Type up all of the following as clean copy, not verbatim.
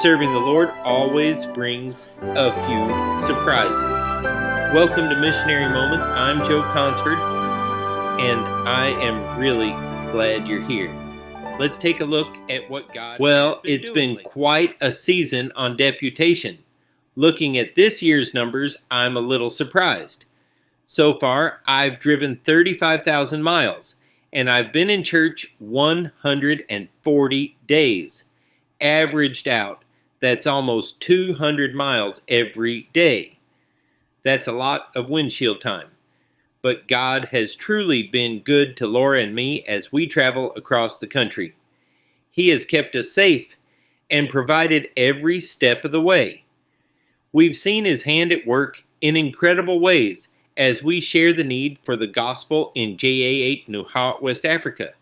Serving the Lord always brings a few surprises. Welcome to Missionary Moments. I'm Joe Consford, and I am really glad you're here. Let's take a look at what God has been It's doing been lately. quite a season on deputation. Looking at this year's numbers, I'm a little surprised. So far, I've driven 35,000 miles, and I've been in church 140 days. Averaged out, that's almost 200 miles every day. That's a lot of windshield time. But God has truly been good to Laura and me as we travel across the country. He has kept us safe and provided every step of the way. We've seen His hand at work in incredible ways as we share the need for the gospel in JA8 Nuhat, West Africa.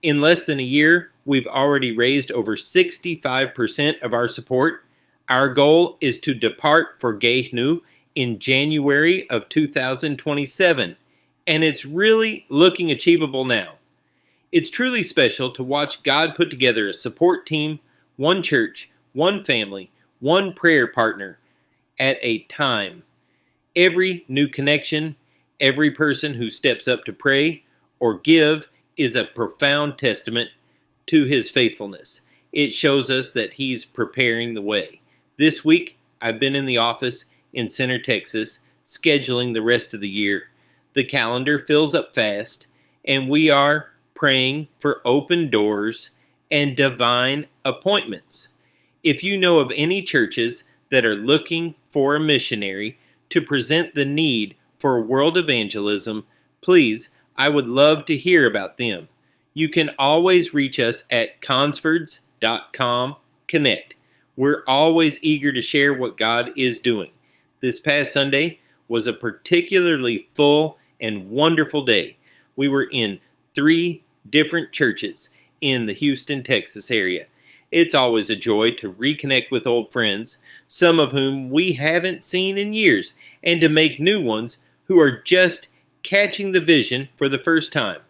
In less than a year, we've already raised over 65% of our support. Our goal is to depart for Gayhnu in January of 2027, and it's really looking achievable now. It's truly special to watch God put together a support team, one church, one family, one prayer partner at a time. Every new connection, every person who steps up to pray or give is a profound testament to His faithfulness. It shows us that He's preparing the way. This week, I've been in the office in Center, Texas, scheduling the rest of the year. The calendar fills up fast, and we are praying for open doors and divine appointments. If you know of any churches that are looking for a missionary to present the need for world evangelism, please, I would love to hear about them. You can always reach us at consfords.com/connect. We're always eager to share what God is doing. This past Sunday was a particularly full and wonderful day. We were in 3 different churches in the Houston, Texas area. It's always a joy to reconnect with old friends, some of whom we haven't seen in years, and to make new ones who are just catching the vision for the first time.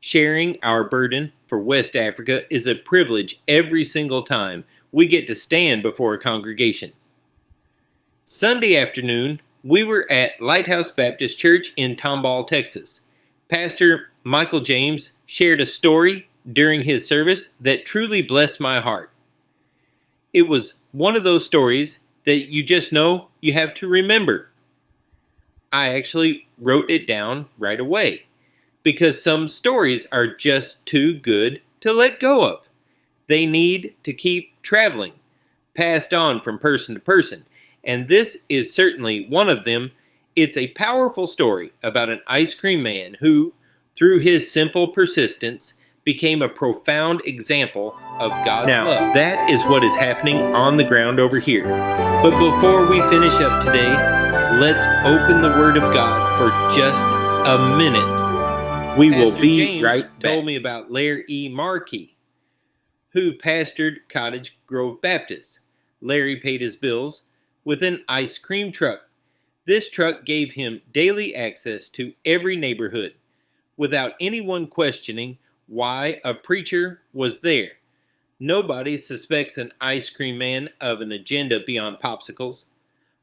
Sharing our burden for West Africa is a privilege every single time we get to stand before a congregation. Sunday afternoon, we were at Lighthouse Baptist Church in Tomball, Texas. Pastor Michael James shared a story during his service that truly blessed my heart. It was one of those stories that you just know you have to remember. I actually wrote it down right away because some stories are just too good to let go of. They need to keep traveling, passed on from person to person, and this is certainly one of them. It's a powerful story about an ice cream man who, through his simple persistence, became a profound example of God's love. Now, that is what is happening on the ground over here. But before we finish up today, let's open the Word of God for just a minute. We will be James right back. told me about Larry Marquis, who pastored Cottage Grove Baptist. Larry paid his bills with an ice cream truck. This truck gave him daily access to every neighborhood without anyone questioning why a preacher was there. Nobody suspects an ice cream man of an agenda beyond popsicles.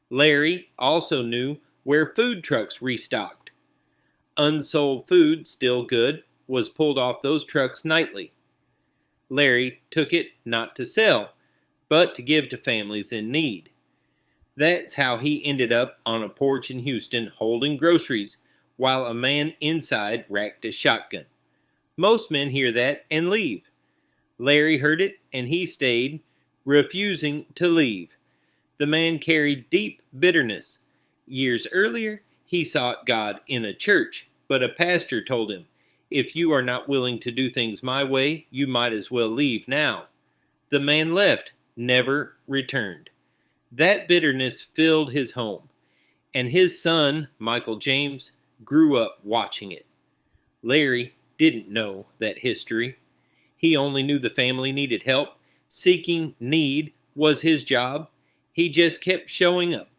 Larry also knew where food trucks restocked. Unsold food, still good, was pulled off those trucks nightly. Larry took it not to sell, but to give to families in need. That's how he ended up on a porch in Houston holding groceries while a man inside racked a shotgun. Most men hear that and leave. Larry heard it and he stayed, refusing to leave. The man carried deep bitterness. Years earlier, he sought God in a church, but a pastor told him, "If you are not willing to do things my way, you might as well leave now." The man left, never returned. That bitterness filled his home, and his son, Michael James, grew up watching it. Larry didn't know that history. He only knew the family needed help. Seeking need was his job. He just kept showing up.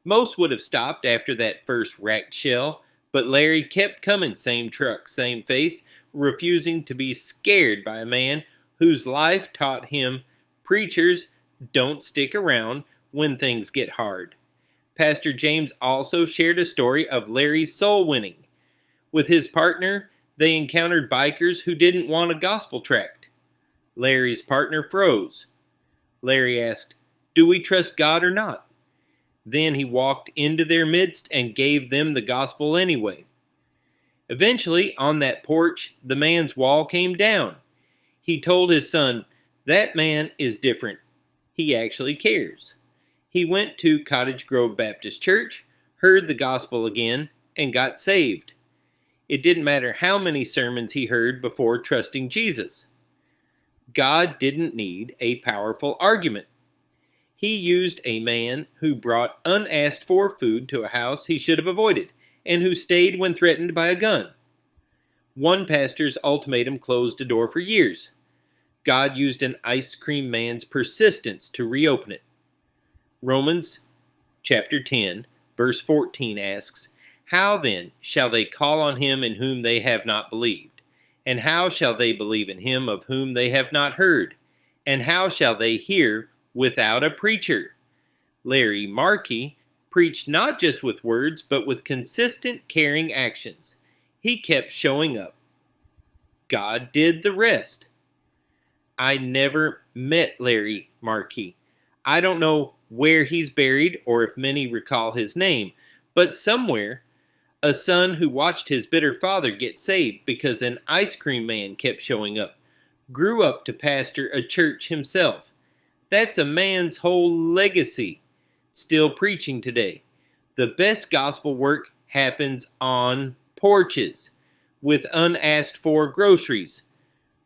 Most would have stopped after that first racked shell, but Larry kept coming, same truck, same face, refusing to be scared by a man whose life taught him Preachers don't stick around when things get hard. Pastor James also shared a story of Larry's soul winning. With his partner, they encountered bikers who didn't want a gospel tract. Larry's partner froze. Larry asked, "Do we trust God or not?" Then he walked into their midst and gave them the gospel anyway. Eventually, on that porch, the man's wall came down. He told his son, "That man is different. He actually cares." He went to Cottage Grove Baptist Church, heard the gospel again, and got saved. It didn't matter how many sermons he heard before trusting Jesus. God didn't need a powerful argument. He used a man who brought unasked for food to a house he should have avoided, and who stayed when threatened by a gun. One pastor's ultimatum closed a door for years. God used an ice cream man's persistence to reopen it. Romans chapter 10, verse 14 asks, "How then shall they call on him in whom they have not believed? And how shall they believe in him of whom they have not heard? And how shall they hear without a preacher?" Larry Marquis preached not just with words, but with consistent, caring actions. He kept showing up. God did the rest. I never met Larry Marquis. I don't know where he's buried or if many recall his name, but somewhere, a son who watched his bitter father get saved because an ice cream man kept showing up, grew up to pastor a church himself. That's a man's whole legacy, still preaching today. The best gospel work happens on porches, with unasked for groceries.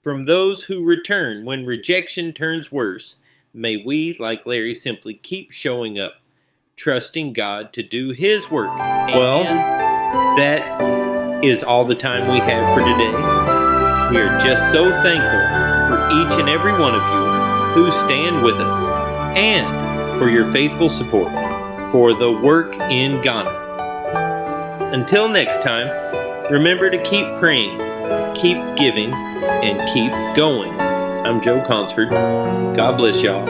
From those who return when rejection turns worse, may we, like Larry, simply keep showing up, trusting God to do His work. Well, that is all the time we have for today. We are just so thankful for each and every one of you who stand with us, and for your faithful support for the work in Ghana. Until next time, remember to keep praying, keep giving, and keep going. I'm Joe Consford. God bless y'all.